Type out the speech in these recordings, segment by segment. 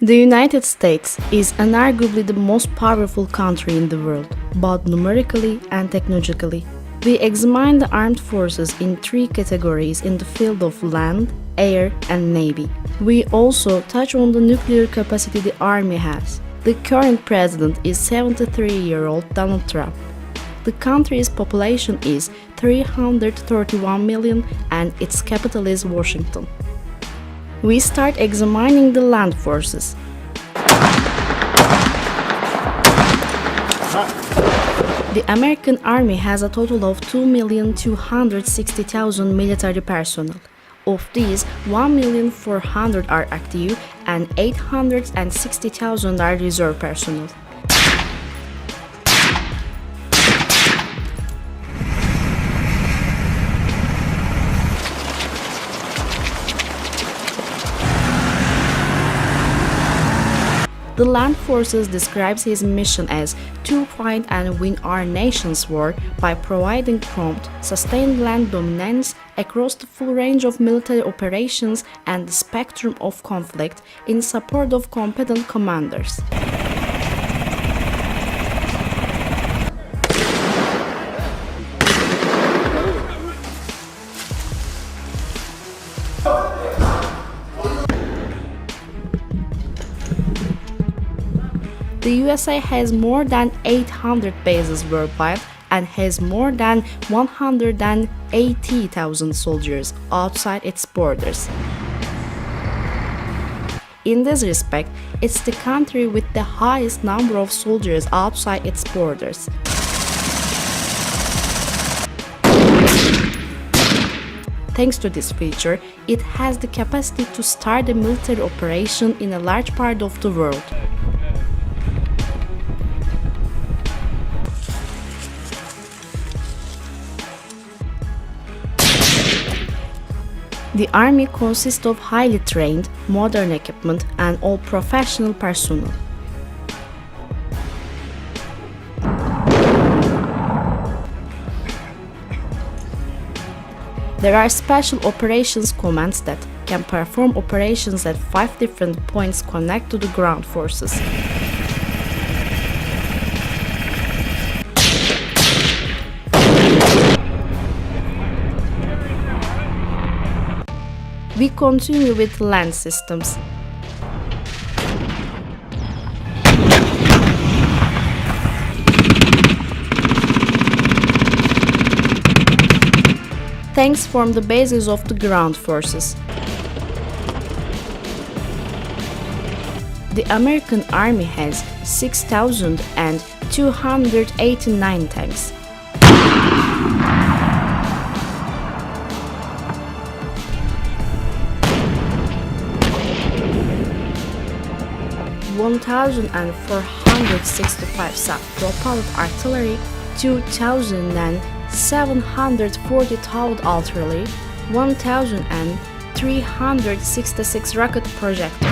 The United States is arguably the most powerful country in the world, both numerically and technologically. We examine the armed forces in three categories in the field of land, air, and navy. We also touch on the nuclear capacity the army has. The current president is 73-year-old Donald Trump. The country's population is 331 million and its capital is Washington. We start examining the land forces. The American Army has a total of 2,260,000 military personnel. Of these, 1,400,000 are active and 860,000 are reserve personnel. The Land Forces describes his mission as to fight and win our nation's war by providing prompt, sustained land dominance across the full range of military operations and the spectrum of conflict in support of competent commanders. The USA has more than 800 bases worldwide and has more than 180,000 soldiers outside its borders. In this respect, it's the country with the highest number of soldiers outside its borders. Thanks to this feature, it has the capacity to start a military operation in a large part of the world. The army consists of highly trained, modern equipment and all professional personnel. There are special operations commands that can perform operations at 5 different points connected to the ground forces. We continue with land systems. Tanks form the basis of the ground forces. The American Army has 6,289 tanks. (1,465 self-propelled artillery, 2,740 towed artillery, 1,366 rocket projectors.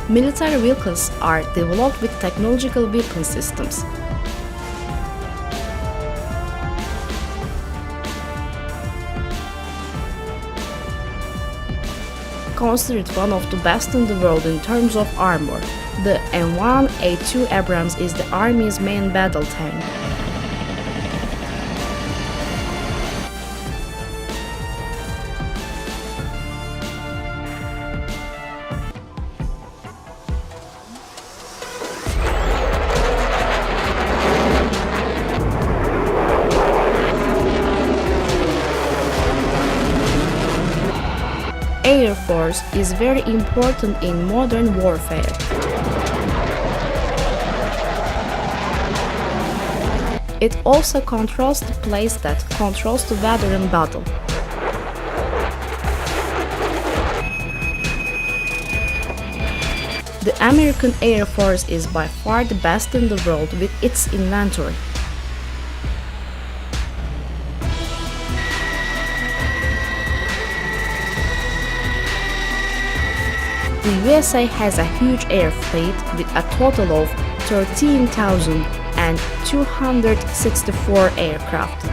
Military vehicles are developed with technological weapon systems. Considered one of the best in the world in terms of armor, the M1A2 Abrams is the Army's main battle tank. Air Force is very important in modern warfare. It also controls the place that controls the weather in battle. The American Air Force is by far the best in the world with its inventory. the USA has a huge air fleet with a total of 13,264 aircraft.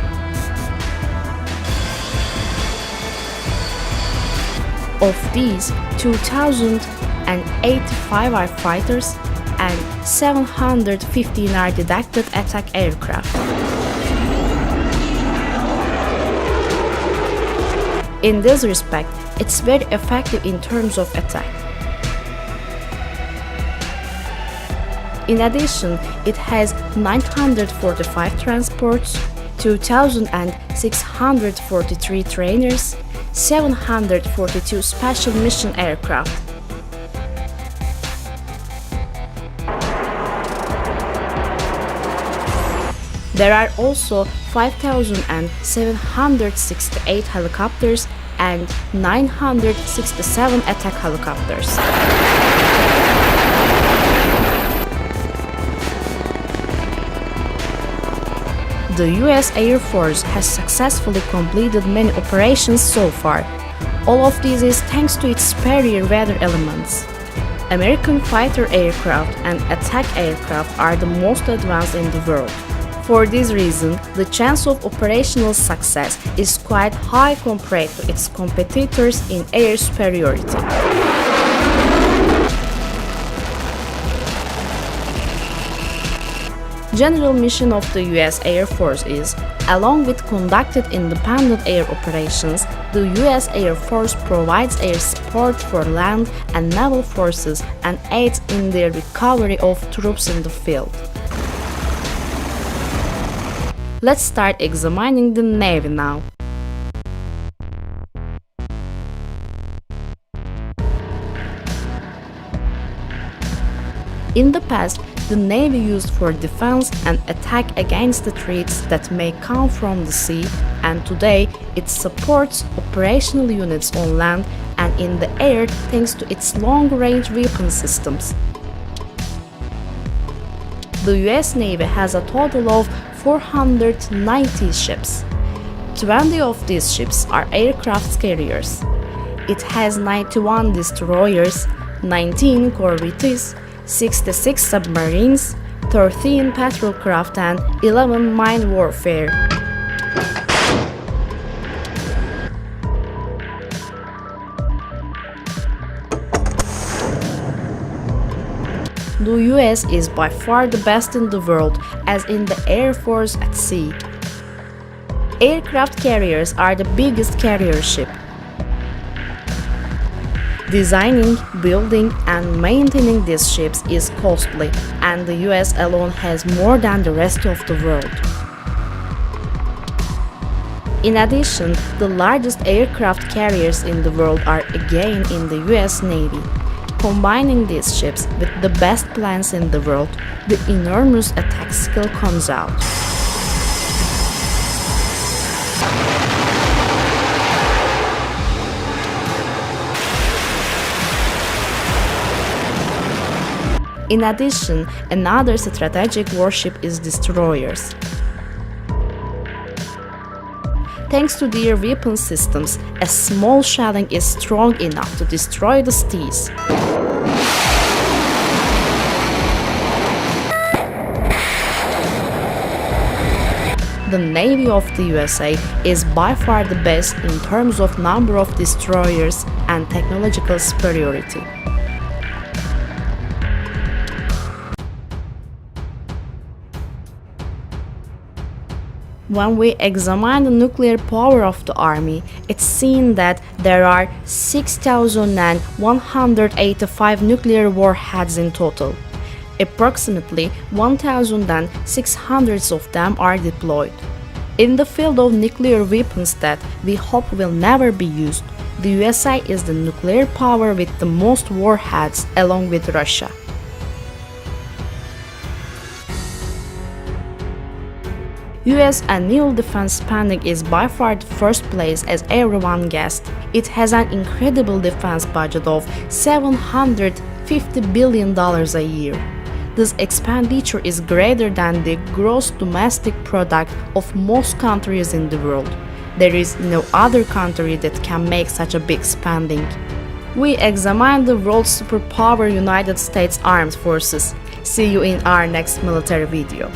Of these, 2,085 are fighters and 715 are dedicated attack aircraft. In this respect, it's very effective in terms of attack. In addition, it has 945 transports, 2,643 trainers, 742 special mission aircraft. There are also 5,768 helicopters and 967 attack helicopters. The US Air Force has successfully completed many operations so far. All of this is thanks to its superior weather elements. American fighter aircraft and attack aircraft are the most advanced in the world. For this reason, the chance of operational success is quite high compared to its competitors in air superiority. General mission of the US Air Force is, along with conducted independent air operations, the US Air Force provides air support for land and naval forces and aids in their recovery of troops in the field. Let's start examining the Navy now. In the past, the Navy used for defense and attack against the threats that may come from the sea, and today it supports operational units on land and in the air thanks to its long-range weapon systems. The US Navy has a total of 490 ships. 20 of these ships are aircraft carriers. It has 91 destroyers, 19 corvettes, 66 submarines, 13 patrol craft and 11 mine warfare. The US is by far the best in the world, as in the Air Force at sea. Aircraft carriers are the biggest carrier ship. Designing, building, and maintaining these ships is costly, and the US alone has more than the rest of the world. In addition, the largest aircraft carriers in the world are again in the US Navy. Combining these ships with the best planes in the world, the enormous attack skill comes out. In addition, another strategic warship is destroyers. Thanks to their weapon systems, a small shelling is strong enough to destroy the seas. The Navy of the USA is by far the best in terms of number of destroyers and technological superiority. When we examine the nuclear power of the Army, it's seen that there are 6,185 nuclear warheads in total. Approximately 1,600 of them are deployed. In the field of nuclear weapons that we hope will never be used, the USA is the nuclear power with the most warheads along with Russia. US annual defense spending is by far the first place, as everyone guessed. It has an incredible defense budget of $750 billion a year. This expenditure is greater than the gross domestic product of most countries in the world. There is no other country that can make such a big spending. We examine the world's superpower United States Armed Forces. See you in our next military video.